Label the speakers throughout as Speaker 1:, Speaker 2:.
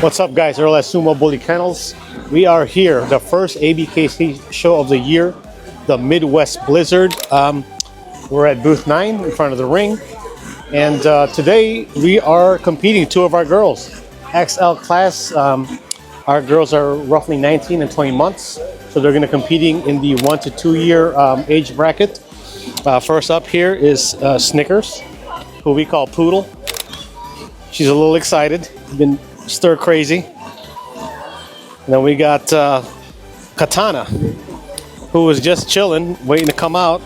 Speaker 1: What's up, guys? Earl at Sumo Bully Kennels. We are here, the first ABKC show of the year, the Midwest Blizzard. We're at booth 9 in front of the ring, and today we are competing. Two of our girls, XL class. Our girls are roughly 19 and 20 months, so they're going to be competing in the 1 to 2 year age bracket. First up here is Snickers, who we call Poodle. She's a little excited, been stir crazy. And then we got Katana, who was just chilling, waiting to come out.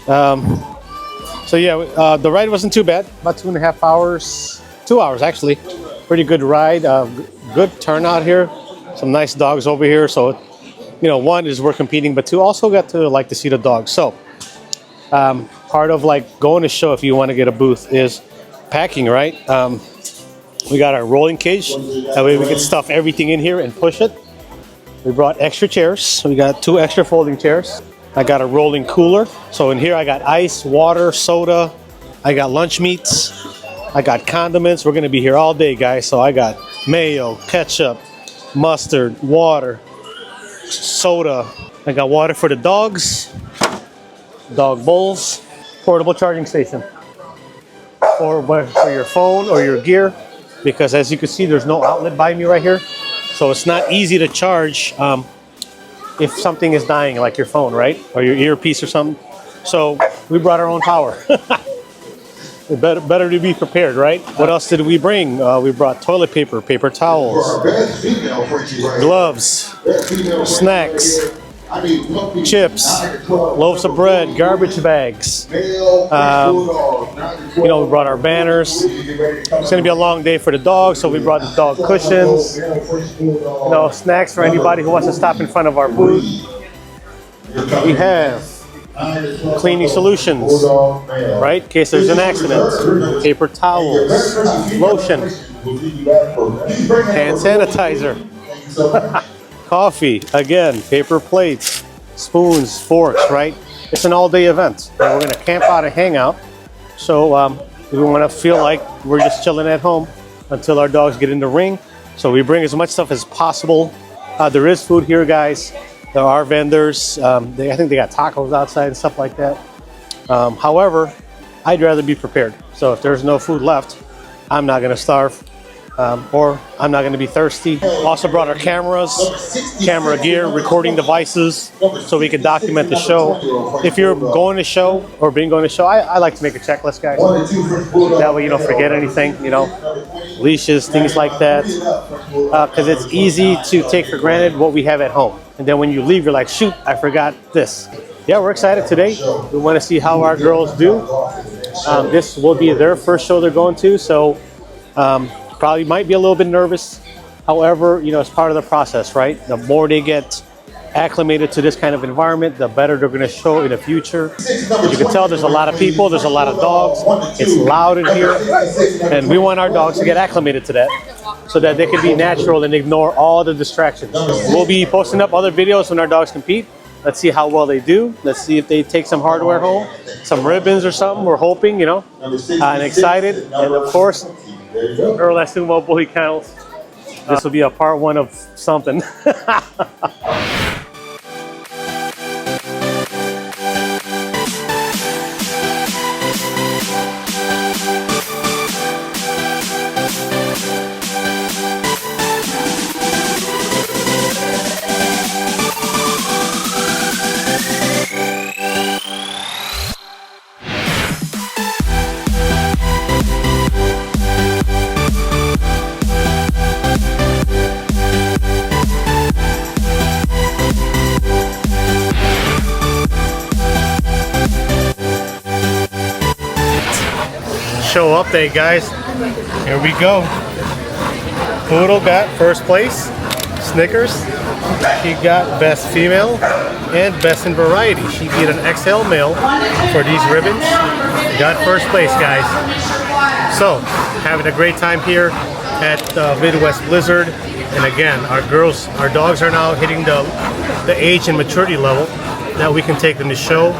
Speaker 1: So yeah, the ride wasn't too bad. About 2.5 hours, 2 hours actually. Pretty good ride. Good turnout here. Some nice dogs over here. So, you know, one is we're competing, but two also got to see the dogs. So, part of like going to show, if you want to get a booth, is packing, right? We got our rolling cage. That way we can stuff everything in here and push it. We brought extra chairs. We got 2 extra folding chairs. I got a rolling cooler. So in here I got ice, water, soda. I got lunch meats. I got condiments. We're gonna be here all day, guys. So I got mayo, ketchup, mustard, water, soda. I got water for the dogs, dog bowls, portable charging station for your phone or your gear. Because as you can see, there's no outlet by me right here. So it's not easy to charge if something is dying, like your phone, right? Or your earpiece or something. So we brought our own power. better to be prepared, right? What else did we bring? We brought toilet paper, paper towels, gloves, snacks, chips, loaves of bread, garbage bags. You know, we brought our banners. It's gonna be a long day for the dogs, so we brought the dog cushions. You know, snacks for anybody who wants to stop in front of our booth. We have cleaning solutions, right? In case there's an accident. Paper towels, lotion, hand sanitizer. Coffee, again, paper plates, spoons, forks, right? It's an all-day event. And we're gonna camp out and hang out. So we wanna feel like we're just chilling at home until our dogs get in the ring. So we bring as much stuff as possible. There is food here, guys. There are vendors. I think they got tacos outside and stuff like that. However, I'd rather be prepared. So if there's no food left, I'm not gonna starve. Or I'm not going to be thirsty. Also brought our cameras, camera gear, recording devices, so we can document the show. If you're going to show or been going to show, I like to make a checklist, guys. That way you don't forget anything, you know, leashes, things like that. Because it's easy to take for granted what we have at home. And then when you leave, you're like, shoot, I forgot this. Yeah, we're excited today. We want to see how our girls do. This will be their first show they're going to, so probably might be a little bit nervous. However, you know, it's part of the process, right? The more they get acclimated to this kind of environment, the better they're going to show in the future. You can tell there's a lot of people, there's a lot of dogs. It's loud in here, and we want our dogs to get acclimated to that so that they can be natural and ignore all the distractions. We'll be posting up other videos when our dogs compete. Let's see how well they do. Let's see if they take some hardware home, some ribbons or something. We're hoping, you know, and excited. And of course, Earl at Sumo Bully Kennels. This will be a part 1 of something. Show update, guys. Here we go. Poodle got first place. Snickers, she got best female and best in variety. She beat an XL male for these ribbons. Got first place, guys. So, having a great time here at the Midwest Blizzard. And again, our dogs are now hitting the age and maturity level that we can take them to show.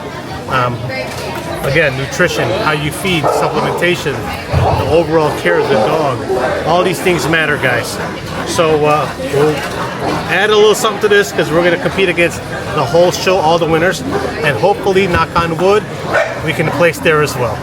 Speaker 1: Again, nutrition, how you feed, supplementation, the overall care of the dog. All these things matter, guys. So we'll add a little something to this because we're going to compete against the whole show, all the winners, and hopefully, knock on wood, we can place there as well.